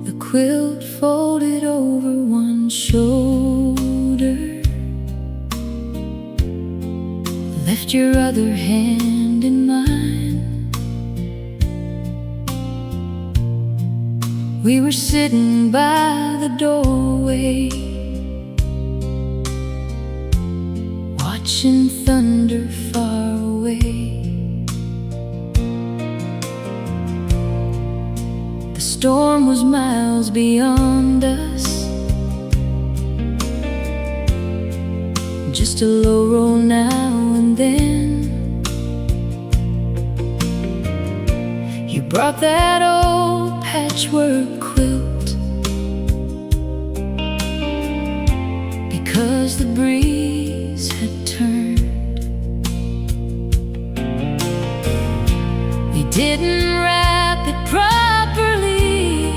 the quilt folded over one shoulder, left your other hand in mine. We were sitting by the doorway, watching thunder far away. The storm was miles beyond us, just a low roll now and then. You brought that old patchwork quilt, because the breeze had turned. We didn't wrap it properly,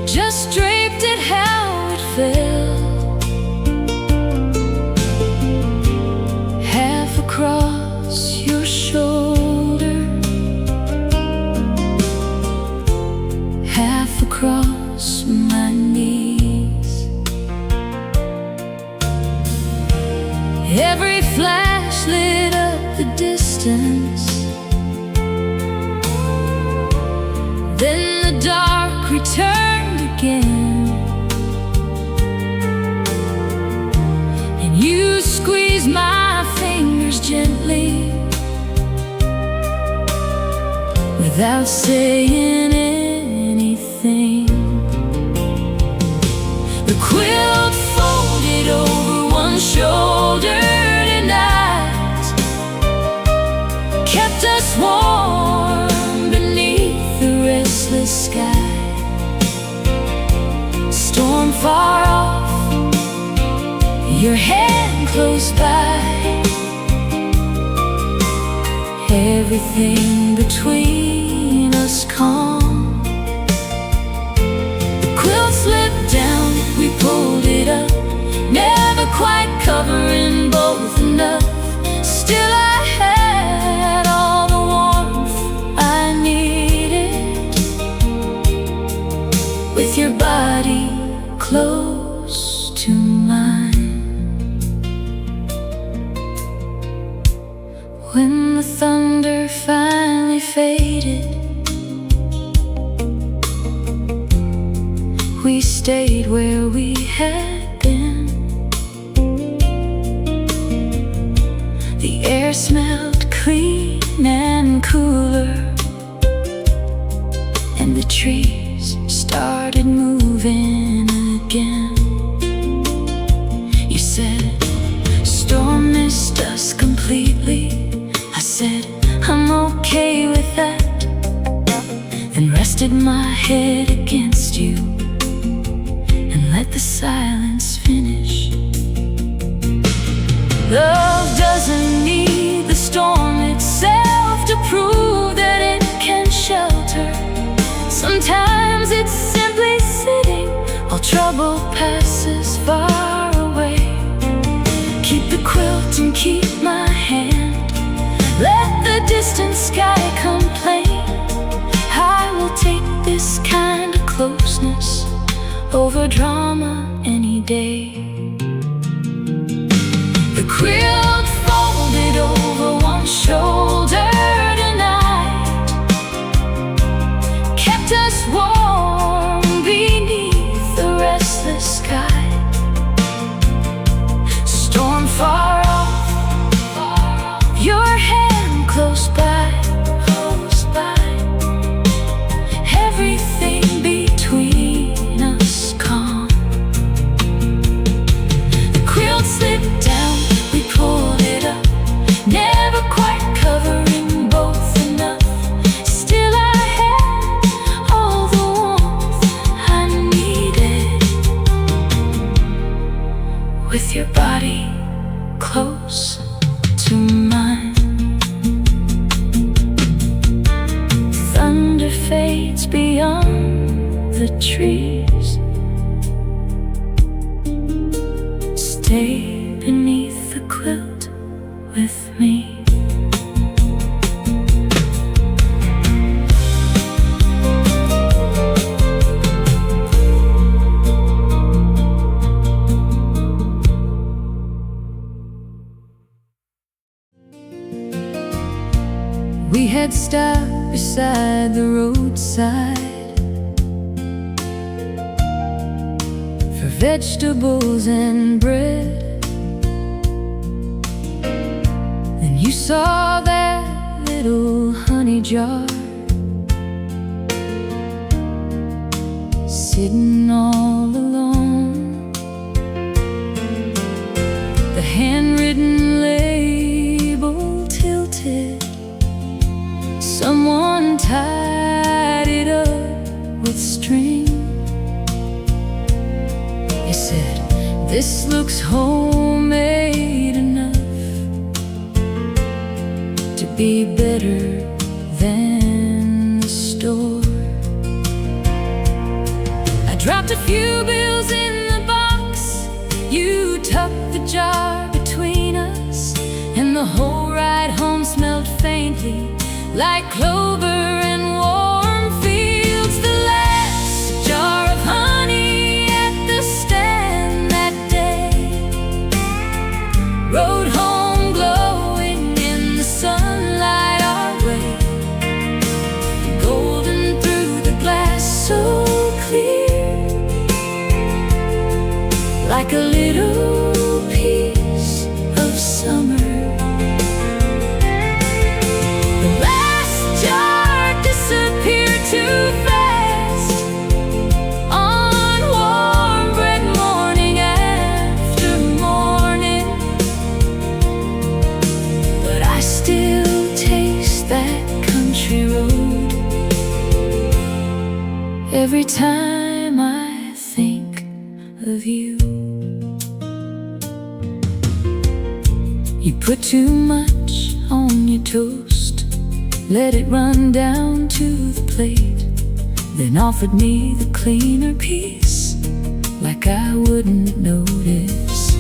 just draped it how it fell, half across your shoulder, half across my knees. Every flash lit up the distance, then the dark returned again, and you squeezed my fingers gently without saying anything. The quilt folded over one shoulder tonight kept us warm beneath the restless sky. Storm far off, your hand close by, everything between us calm. The quilt slipped down, we pulled it up, never quite covering both enough. Still I had all the warmth I needed, with your body close to mine. When the thunder finally faded, we stayed where we had been. The air smelled clean and cooler, and the trees started moving again. You said, storm missed us completely. I said, I'm okay with that, then rested my head against you and let the silence finish. Love doesn't need the storm itself to prove that it can shelter. Sometimes it's simply sitting while trouble passes far away. Keep the quilt and keep my hand, let the distant sky complain. I will take this kind of closeness over drama any day. The quilt folded over one shoulder tonight kept us warm beneath the restless sky. Storm far off, your hand close by, everything between us calm. The quilt slipped down, we pulled it up, never quite covering both enough. Still I had all the warmth I needed, with your body close to mine. Thunder fades beyond the trees, stay beneath the quilt with me. We had stopped beside the roadside for vegetables and bread. And you saw that little honey jar sitting all alone, the handwritten label tilted. Someone tied it up with string. You said, "This looks homemade enough to be better than the store." I dropped a few bills in the box. You tucked the jar between us, and the whole ride home smelled faintly like clover and warm fields. The last jar of honey at the stand that day rode home glowing in the sunlight our way, golden through the glass, so clear, like a little piece of summer. Too fast on warm bread morning after morning, but I still taste that country road every time I think of you. You put too much on your toast, let it run down to the plate, then offered me the cleaner piece like I wouldn't notice.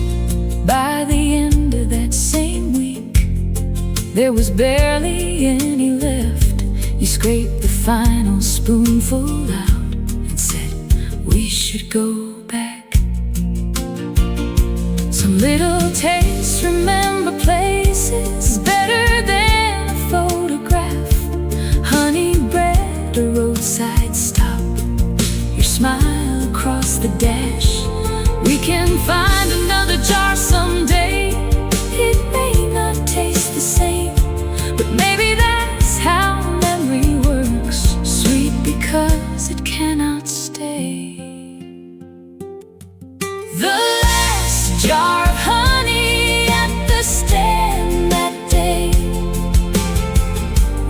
By the end of that same week, there was barely any left. You scraped the final spoonful out and said, "We should go back." Some little tastes remember places better than a photograph. Honey bread, a roadside stop, your smile across the dash. We can find another jar someday. It may not taste the same, but maybe that's how memory works, sweet because it cannot stay. The last jar of honey at the stand that day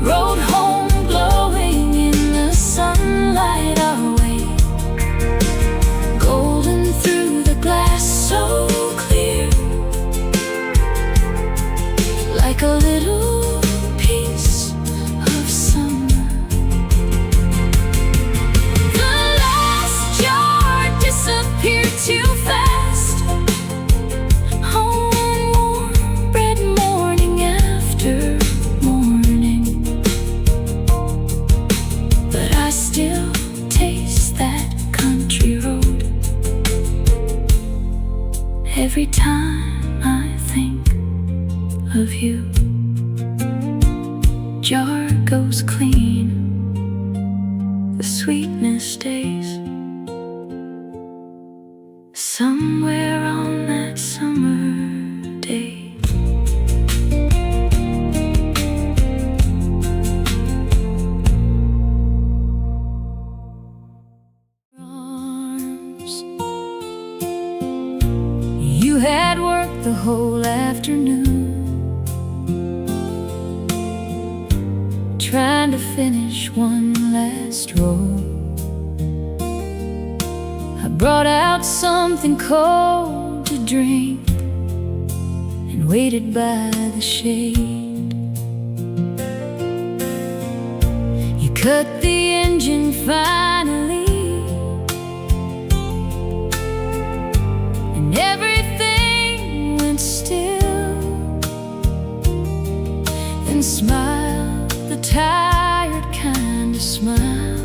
rode home glowing in the sunlight our way, golden through the glass, so clear, like a little piece of summer. The last jar disappeared too fast on warm bread morning after morning, but I still taste that country road every time I think of you. Jar goes clean, the sweetness stays somewhere on that summer day. You had worked the whole afternoon trying to finish one last row. I brought out something cold to drink and waited by the shade. You cut the engine finally, and everything went still. Then smiled the tired kind of smile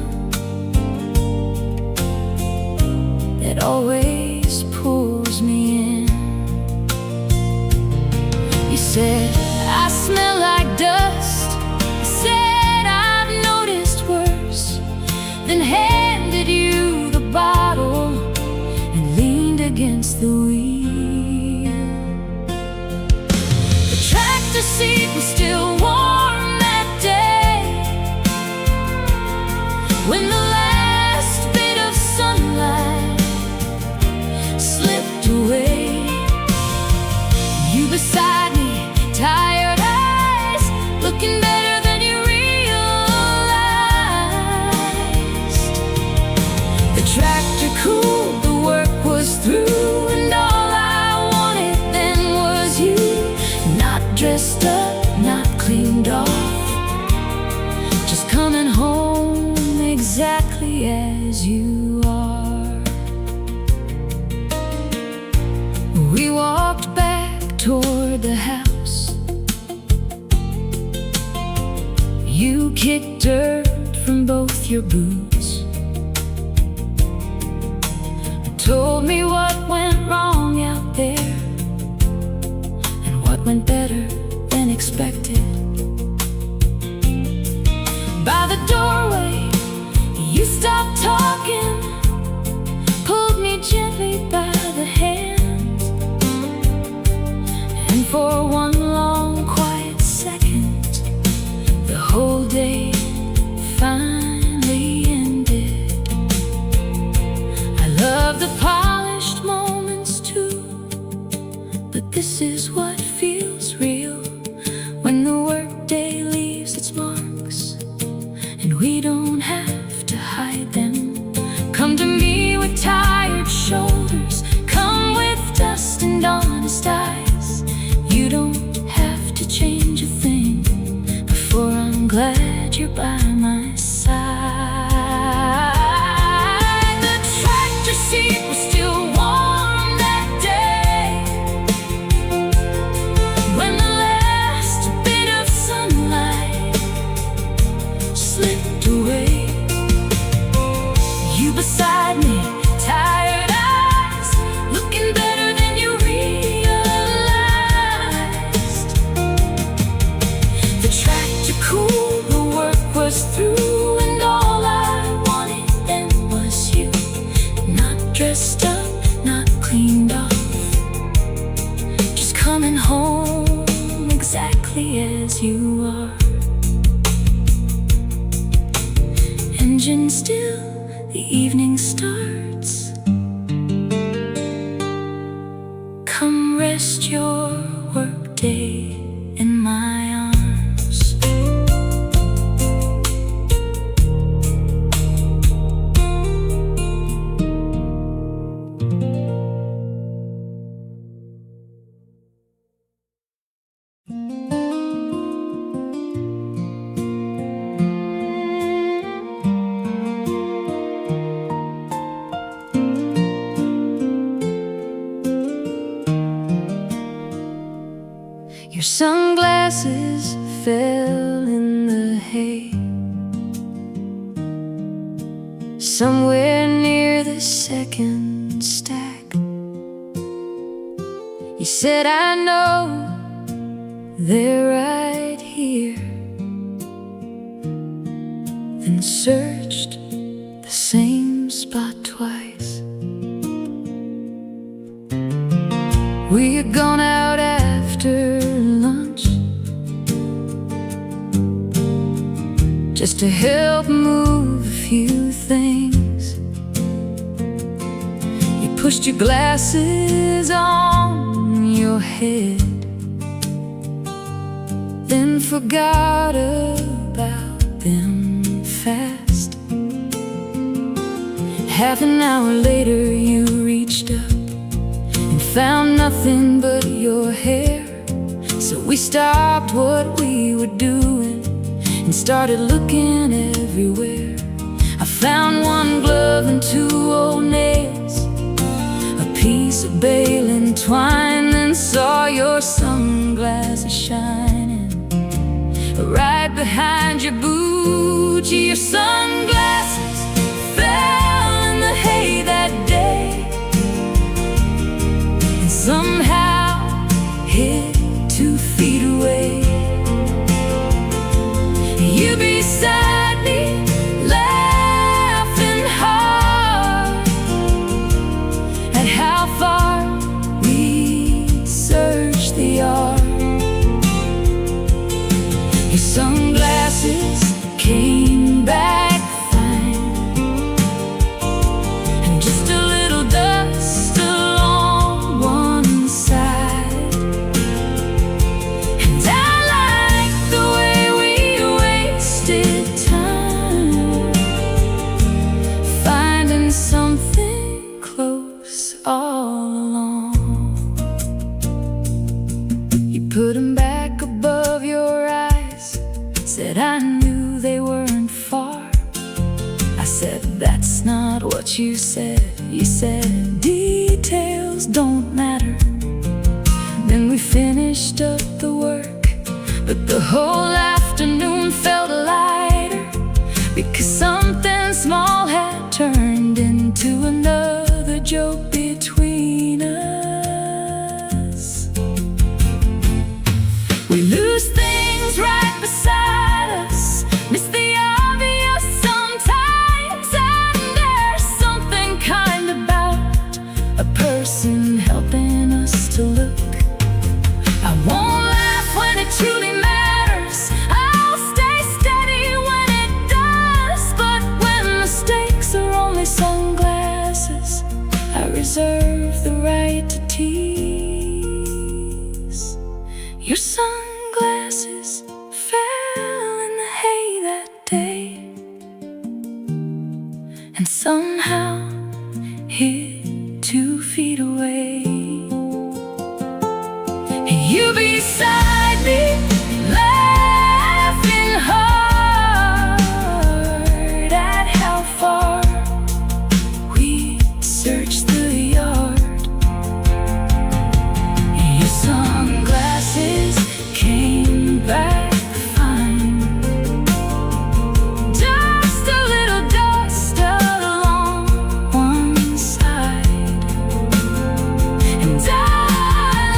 that always pulls me in. You said, "I smell like dust." I said, exactly as you are. We walked back toward the house. You kicked dirt from both your boots, told me what went wrong out there and what went better than expected. By the doorway, you stopped talking, pulled me gently by the hand, and for one long quiet second, the whole day finally ended. I love the polished moments too, but this is what feels real, when the workday leaves its marks and we don't have to hide them. Come to me with tired shoulders, come with dust and honest eyes. You don't have to change a thing before I'm glad you're by my side. The tractor seat was still warm that day, when the last bit of sunlight slipped away. You beside me, tired eyes, looking better than you realized. The tractor cooled, the work was through, and all I wanted then was you. Not dressed up, not cleaned off, just coming home exactly as you are. Engine still, the evening starts. Come rest your workday in my arms. Your sunglasses fell in the hay, somewhere near the second stack. You said, I know they're right here, then searched the same spot twice. We had gone out after lunch just to help move a few things. You pushed your glasses on your head, then forgot about them fast. Half an hour later you reached up and found nothing but your hair. So we stopped what we were doing and started looking everywhere. I found one glove and two old nails, a piece of baling twine, then saw your sunglasses shining right behind your boot. Your sunglasses fell in the hay that day and somehow hit 2 feet away. You beside me, laughing hard at how far we searched the yard. Your sunglasses came back fine, and just a little dust along one side. And I like the way we wasted time. I said, that's not what you said. You said details don't matter. Then we finished up the work, but the whole afternoon felt lighter, because something small had turned into another joke between us. We lose things right beside us, miss the obvious sometimes, and there's something kind about a person helping us to look. I won't laugh when it truly matters, I'll stay steady when it does, but when the stakes are only sunglasses, I reserve the right to tease. Your sunglasses fell in the hay that day, and somehow hit 2 feet away. You beside me, laughing hard at how far we searched the yard. Your sunglasses came back fine, just a little dust along one side, and I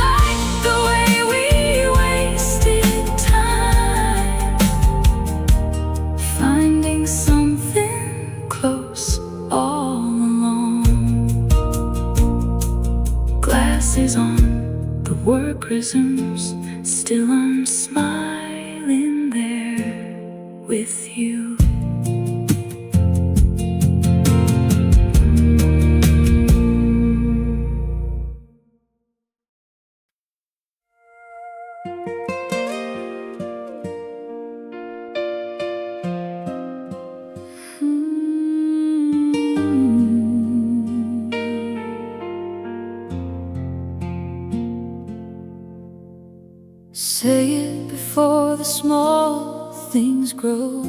like the way we wasted time finding something close all along. Glasses on, the work resumes. Still I'm smiling there with you. Say it before the small things grow,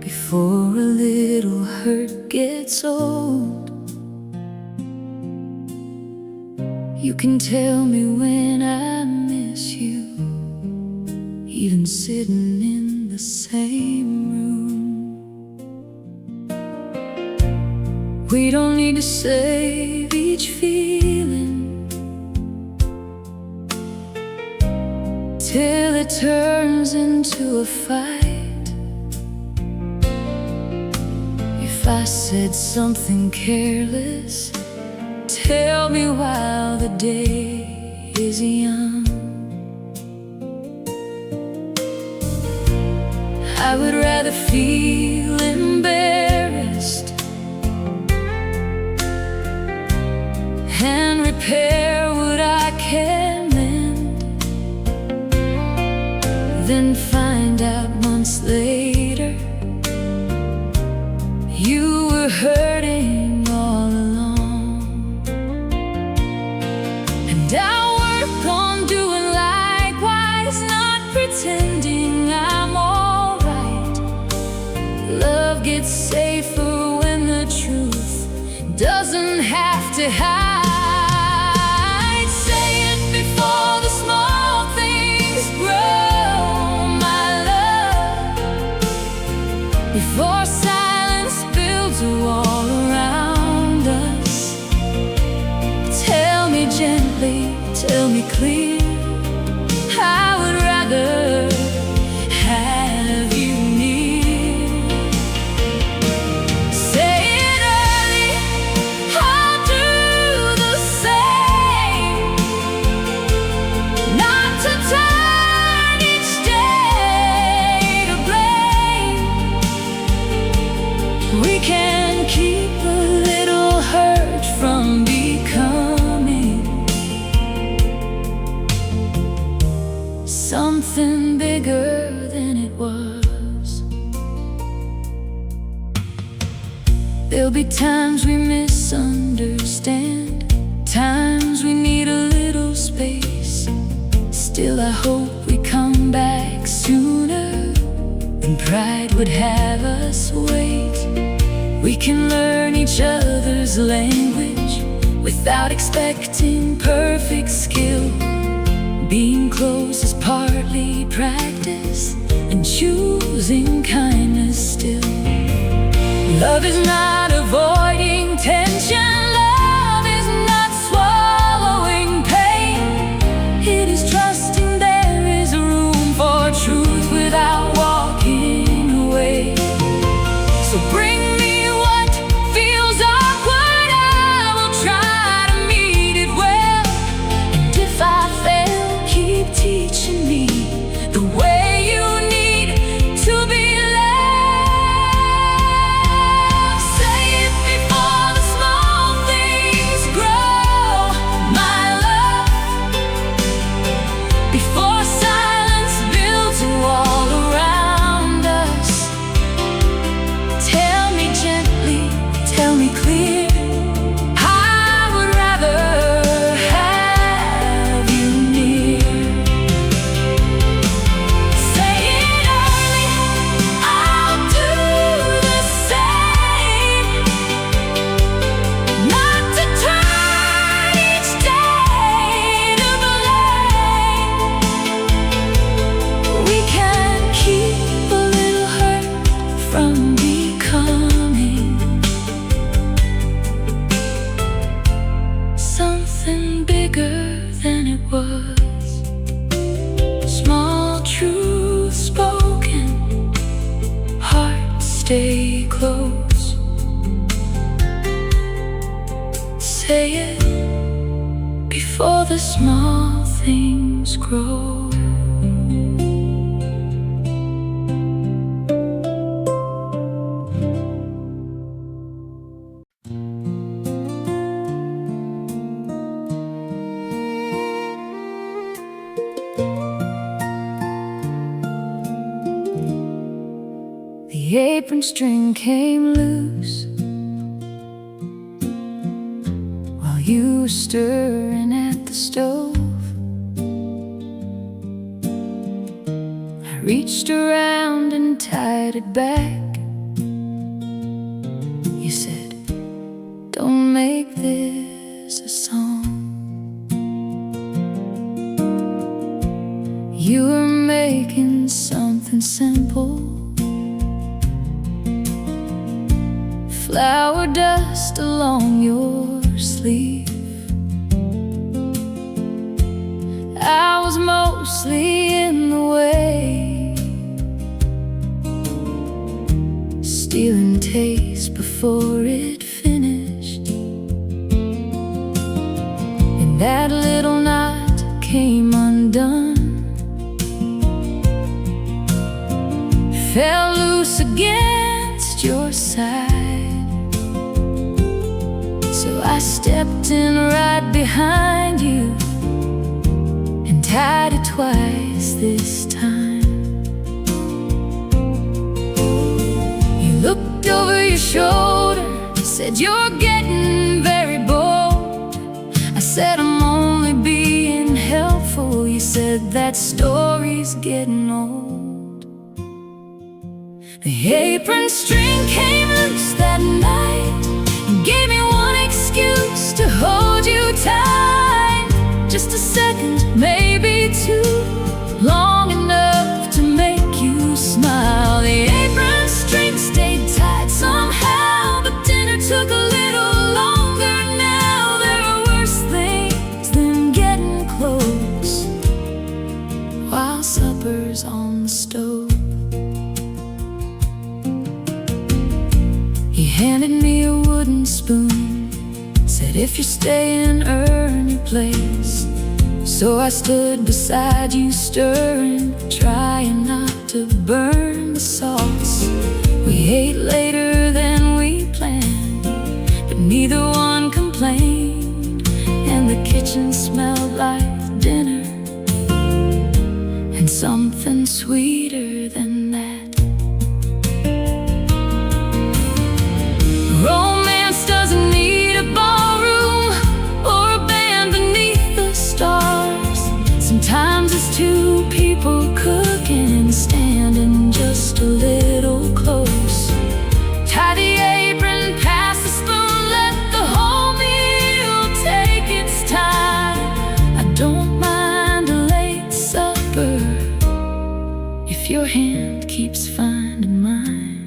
before a little hurt gets old. You can tell me when I miss you, even sitting in the same room. We don't need to save each feeling till it turns into a fight. If I said something careless, tell me while the day is young. I would rather feel embarrassed and repair what I can mend, then find out months later you were hurting all along. And I'll work on doing likewise, not pretending I'm alright. Love gets safer when the truth doesn't have to hide. Say it before the small things grow, my love, before silence builds a wall around us. Tell me gently, tell me clear, I would rather have you near. Say it early, I'll do the same, not to turn each day to blame. We can keep a little hurt from becoming something bigger than it was. There'll be times we misunderstand, times we need a little space. Still I hope we come back sooner pride would have us wait. We can learn each other's language without expecting perfect skill. Being close is partly practice, and choosing kindness still. Love is not avoiding tension. Love is not swallowing pain. It is trusting there is room for truth without walking away. So bring me what feels awkward. I will try to meet it well. And if I fail, keep teaching me the way you need to be loved. Say it before the small things grow, my love. Before silence builds a wall around us. Tell me gently, tell me clear. I would rather have you near. Say it early, I'll do the same. Not to turn each day to blame. We can keep a little hurt from becoming something bigger than it was. Small truths spoken, hearts stay close. Say it before the small things grow. The apron string came loose while you were stirring at the stove. I reached around and tied it back. You said, don't make this a song. You were making something simple. Flower dust along your sleeve. I was mostly in the way, stealing taste before it finished. And that little knot came undone, fell loose against your side. So I stepped in right behind you and tied it twice this time. You looked over your shoulder, said you're getting very bold. I said I'm only being helpful. You said that story's getting old. The apron string came loose that night and gave me one excuse to hold you tight. Just a second, maybe two, long enough to make you smile. The apron string stayed tight somehow, but dinner took a little longer now. There are worse things than getting close while supper's on the stove. He handed me a wooden spoon, said if you're staying, earn your place. So I stood beside you, stirring, trying not to burn the sauce. We ate later than we planned, but neither one complained. And the kitchen smelled like dinner and something sweeter than that. Romance doesn't need a ballroom or a band beneath the stars. Sometimes it's two people cooking, standing just a little if your hand keeps finding mine.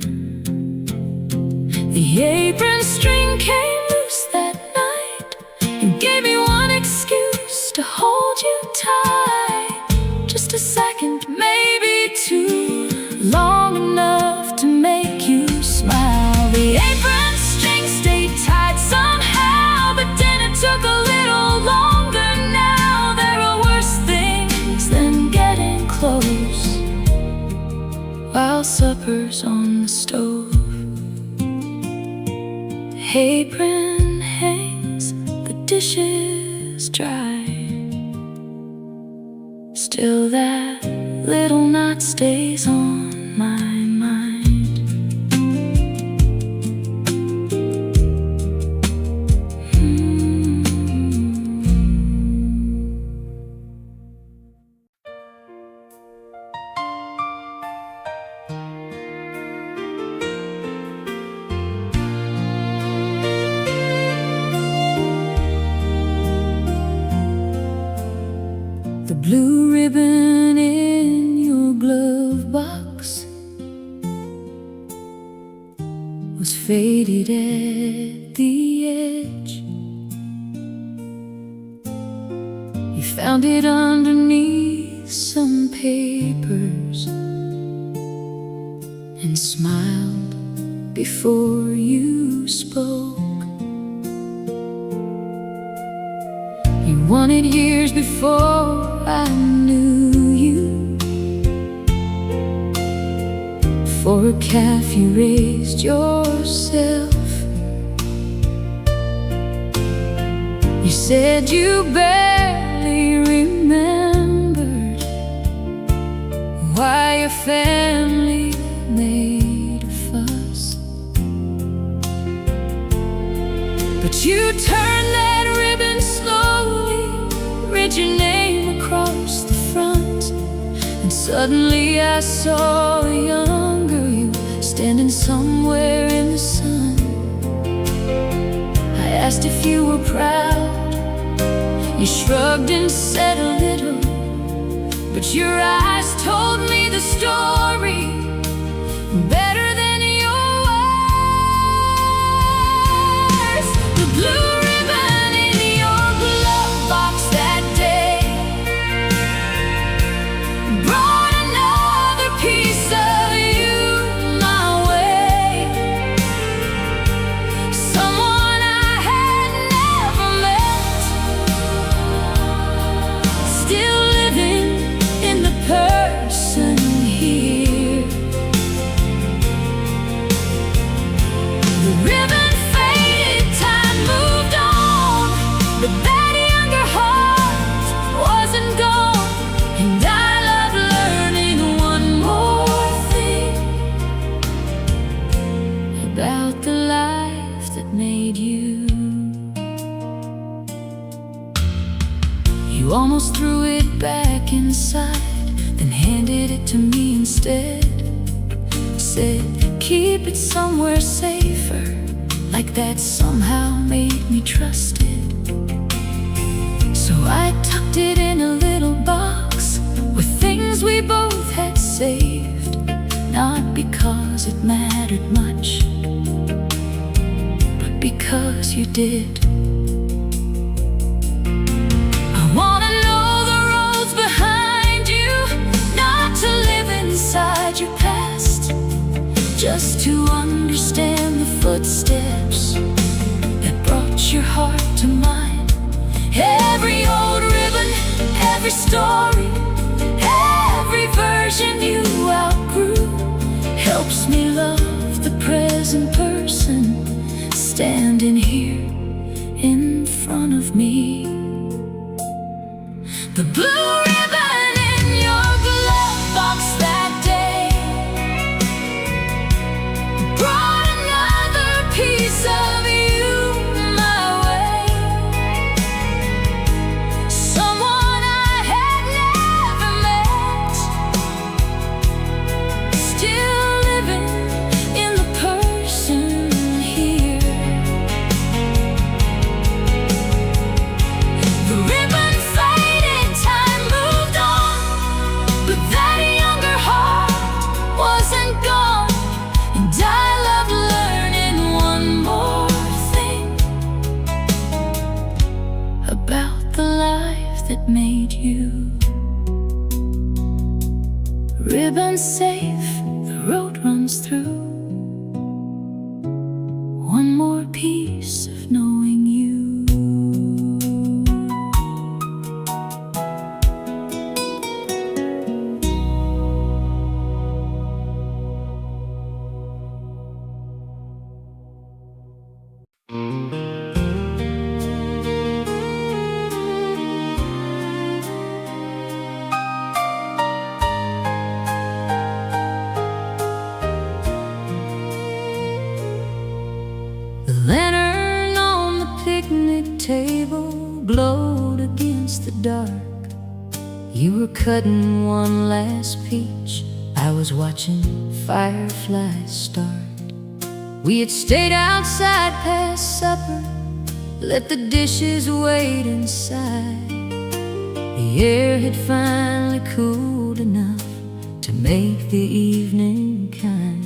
The apron string came loose that night. You gave me one excuse to hold you tight. Just a second, maybe two, long enough to make you smile. The apron string stayed tight somehow, but then it took a little longer. Now there are worse things than getting close while supper's on the stove. Apron hangs, the dishes dry. Still that little knot stays on my mind. The blue ribbon in your glove box was faded at the edge. You found it underneath some papers and smiled before you spoke. You wanted years before I knew you. For a calf you raised yourself. You said you barely remembered why your family made a fuss. But you turned that ribbon slowly, read your name across the front, and suddenly I saw a younger you standing somewhere in the sun. I asked if you were proud. You shrugged and said a little, but your eyes told me the story better than your words. The blue ribbon in your glove box that day brought another piece of you my way. Someone I had never met, still living in the person here. The ribbon faded, time moved on, but that younger heart wasn't gone. And I love learning one more thing about the life that made you. You almost threw it back inside, then handed it to me instead. Said, keep it somewhere safer, like that somehow made me trust it. So I tucked it in a little box with things we both had saved, not because it mattered much, but because you did. I wanna know the roads behind you, not to live inside your past, just to understand the footsteps that brought your heart to mine. Every old ribbon, every story, every version you outgrew helps me love the present person standing here in front of me. The blue ribbon in your glove box that day brought another piece of you my way. Someone I had never met, still living in the person Ribbon safe, the road runs through. One more piece of knowing you. The lantern on the picnic table glowed against the dark. You were cutting one last peach, I was watching fireflies start. We had stayed outside past supper, let the dishes wait inside. The air had finally cooled enough to make the evening kind.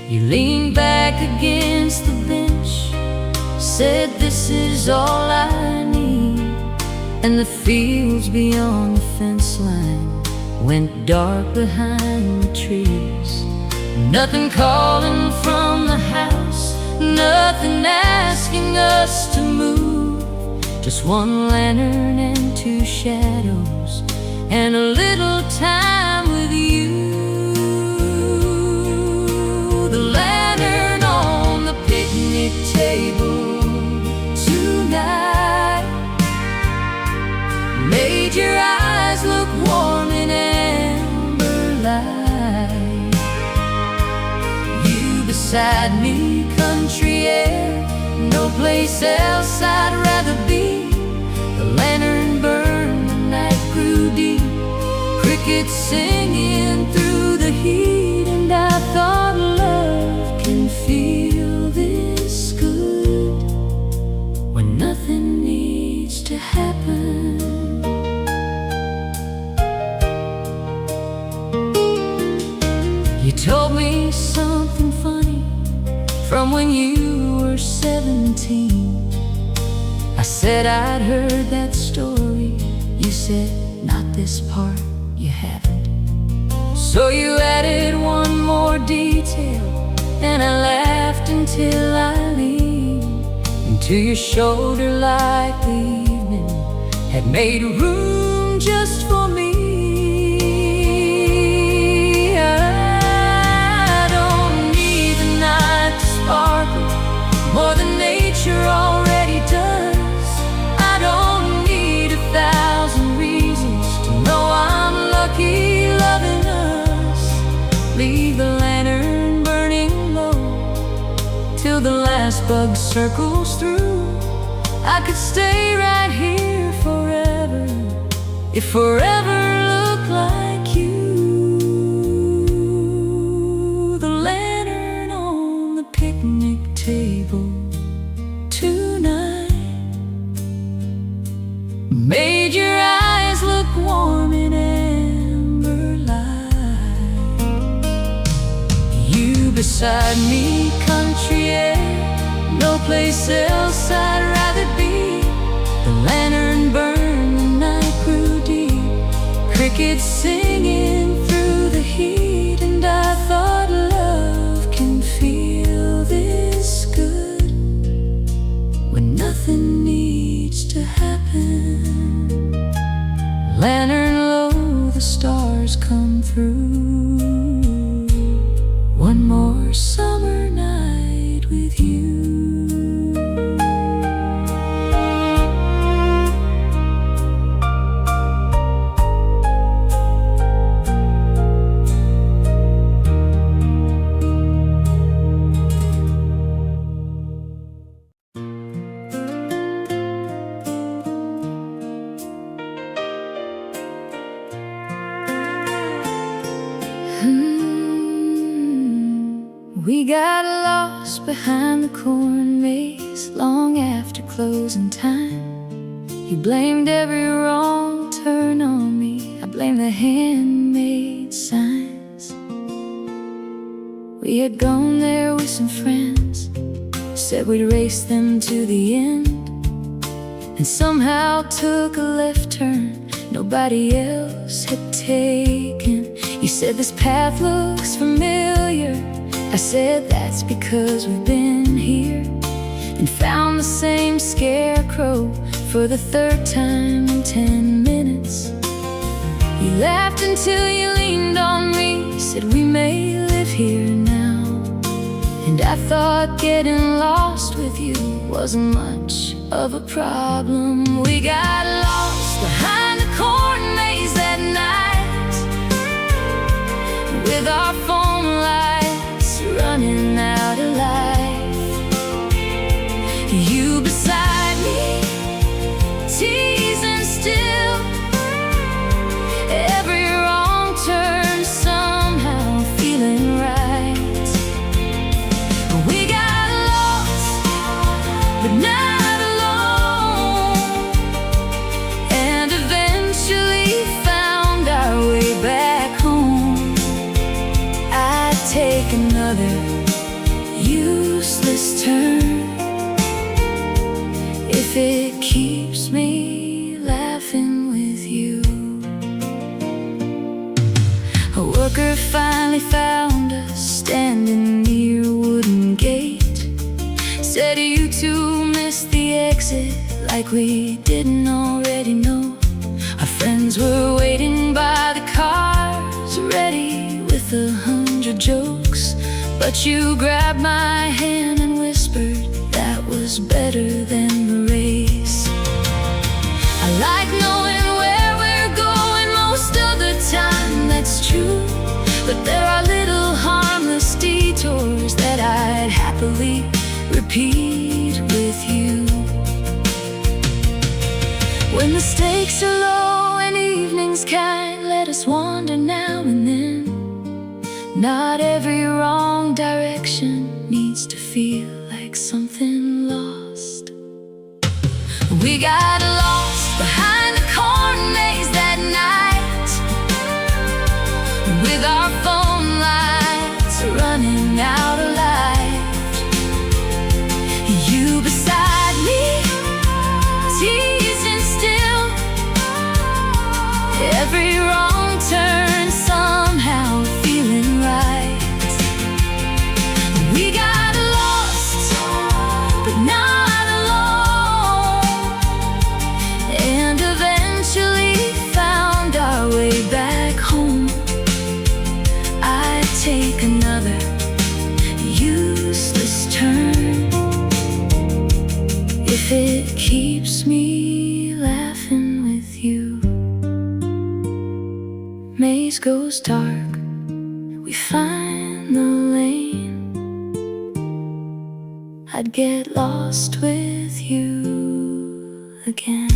You leaned back against the bench, said this is all I need, and the fields beyond the fence line went dark behind the trees. Nothing calling from the house, nothing asking us to move, just one lantern and two shadows and a little time with you. The lantern on the picnic table tonight made your eyes look warm in amber light. You beside me, country air, no place else I'd rather be. The lantern burned, the night grew deep, crickets singing through the heat, and I thought love can feel this good when nothing needs to happen. You told me something funny from when you were 17. I said I'd heard that story. You said, not this part, you haven't. So you added one more detail, and I laughed until I leaned into your shoulder like the evening had made room just for me. I don't need the night to sparkle more than nature already does. I don't need 1,000 reasons to know I'm lucky loving us. Leave the lantern burning low till the last bug circles through. I could stay right here forever if forever looked like you. The lantern on the picnic table tonight made your eyes look warm in amber light. You beside me, country air, no place else I'd rather be. The lantern burned, the night grew deep, crickets singing through the heat, and I thought love can feel this good when nothing needs to happen. Lantern low, the stars come through. One more summer night with you. We got lost behind the corn maze long after closing time. You blamed every wrong turn on me, I blamed the handmade signs. We had gone there with some friends, said we'd race them to the end, and somehow took a left turn nobody else had taken. You said, this path looks familiar. I said, that's because we've been here and found the same scarecrow for the third time in 10 minutes. You laughed until you leaned on me, said we may live here now. And I thought getting lost with you wasn't much of a problem. We got lost behind the corn maze that night, with our phone lights running out of life. You beside me, teasing still, every wrong turn somehow feeling right. We got lost, but not alone, and eventually found our way back home. I'd take another useless turn if it keeps me laughing with you. A worker finally found us standing near a wooden gate. Said, you two missed the exit like we didn't already know. Our friends were waiting by the cars, ready with 100 jokes. But you grabbed my hand and whispered that was better than the race. I like knowing where we're going most of the time, that's true. But there are little harmless detours that I'd happily repeat with you. When the stakes are low and evenings kind, let us wander now and then. Not every wrong direction needs to feel like something lost. We got lost behind the corn maze that night, with our phone lights running out of light. You beside me, teasing still, every wrong turn somehow feeling right. We got lost, but not alone, and eventually found our way back home. I'd take another useless turn if it keeps me laughing with you. Maze goes dark, we find the lane. I'd get lost with you again.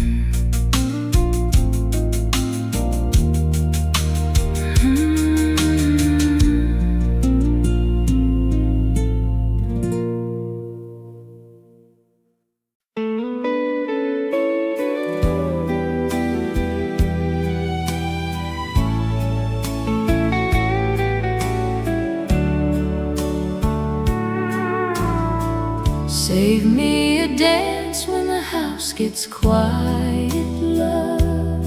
Save me a dance when the house gets quiet, love,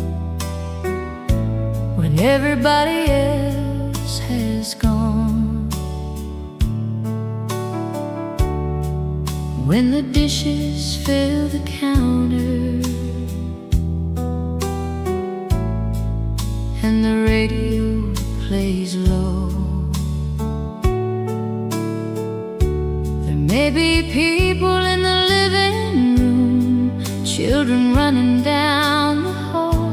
when everybody else has gone, when the dishes fill the counter and the radio plays low. Maybe people in the living room, children running down the hall,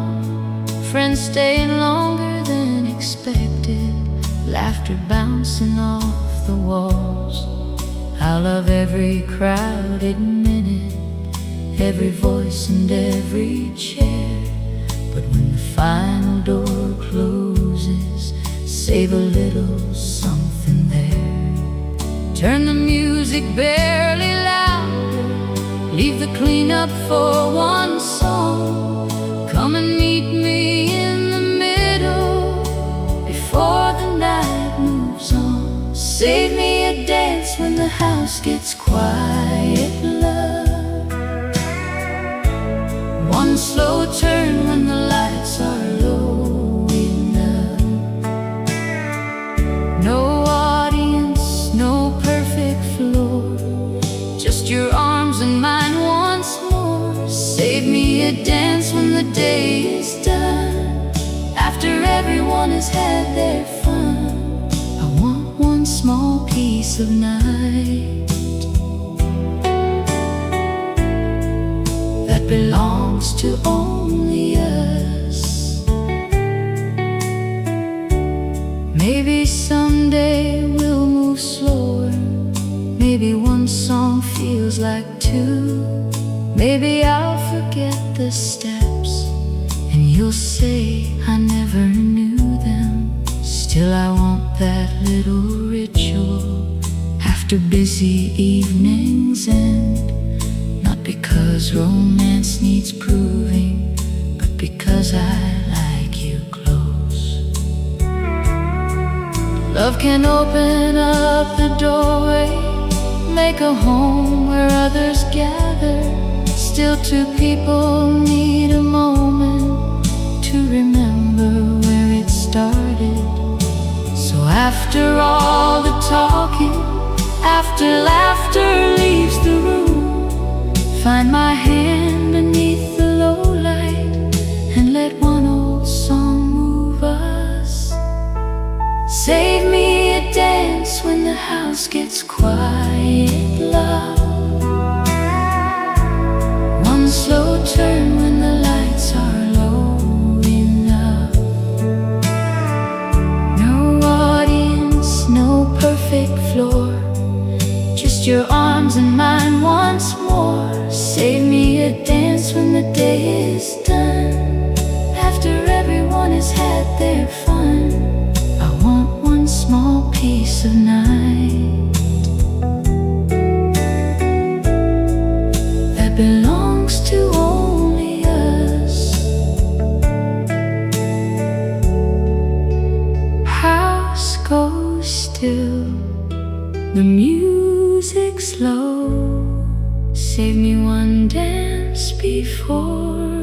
friends staying longer than expected, laughter bouncing off the walls. I love every crowded minute, every voice and every chair. But when the final door closes, save a little something there. Turn the music barely louder, leave the cleanup for one song. Come and meet me in the middle before the night moves on. Save me a dance when the house gets quiet, love. One slow turn when the lights are low enough. a dance when the day is done, after everyone has had their fun. I want one small piece of night that belongs to only us. Maybe someday we'll move slower. Maybe one song feels like two. Maybe I'll forget the steps, and you'll say I never knew them. Still I want that little ritual after busy evenings end. Not because romance needs proving, but because I like you close. Love can open up the doorway, make a home where others gather. Still two people need a moment to remember where it started. So after all the talking, after laughter leaves the room, find my hand beneath the low light and let one old song move us. Save me a dance when the house gets quiet, love. One slow turn when the lights are low enough. No audience, no perfect floor, just your arms and mine once more. Save me a dance when the day is done, after everyone has had their fun. I want one small piece of night that belongs to only us. House goes still, the music's low. Save me one dance before